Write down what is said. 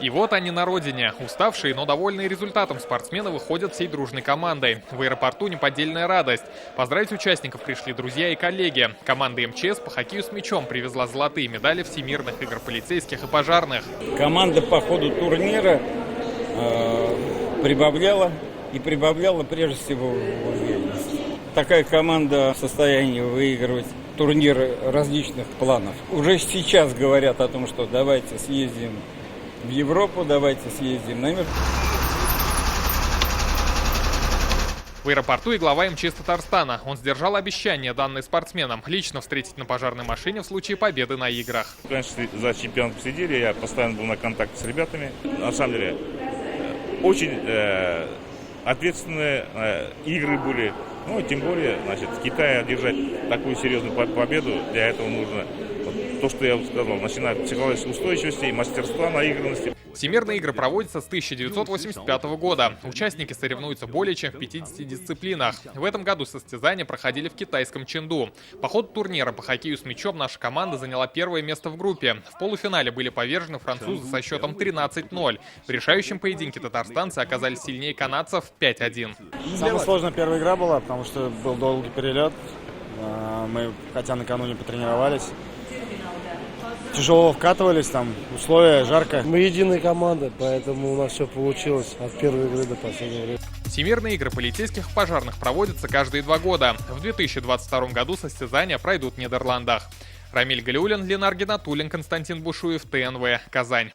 И вот они на родине. Уставшие, но довольные результатом спортсмены выходят всей дружной командой. В аэропорту неподдельная радость. Поздравить участников пришли друзья и коллеги. Команда МЧС по хоккею с мячом привезла золотые медали Всемирных игр полицейских и пожарных. Команда по ходу турнира прибавляла прежде всего в уверенности. Такая команда в состоянии выигрывать турниры различных планов. Уже сейчас говорят о том, что давайте съездим в Европу, давайте съездим на мир. В аэропорту и глава МЧС Татарстана. Он сдержал обещание, данное спортсменам, лично встретить на пожарной машине в случае победы на играх. Конечно, за чемпионат посидели, я постоянно был на контакте с ребятами. На самом деле, очень ответственные игры были. Ну, тем более, в Китае одержать такую серьезную победу, для этого нужно то, что я сказал, начиная от психологической устойчивости и мастерства, наигранности. Всемирные игры проводятся с 1985 года. Участники соревнуются более чем в 50 дисциплинах. В этом году состязания проходили в китайском Чэнду. По ходу турнира по хоккею с мячом наша команда заняла первое место в группе. В полуфинале были повержены французы со счетом 13-0. В решающем поединке татарстанцы оказались сильнее канадцев 5-1. Самая сложная первая игра была, потому что был долгий перелет. Мы, хотя накануне потренировались, тяжело вкатывались, там условия, жарко. Мы единая команда, поэтому у нас все получилось от первой игры до последней игры. Всемирные игры полицейских и пожарных проводятся каждые 2 года. В 2022 году состязания пройдут в Нидерландах. Рамиль Галиуллин, Ленар Геннатуллин, Константин Бушуев, ТНВ, Казань.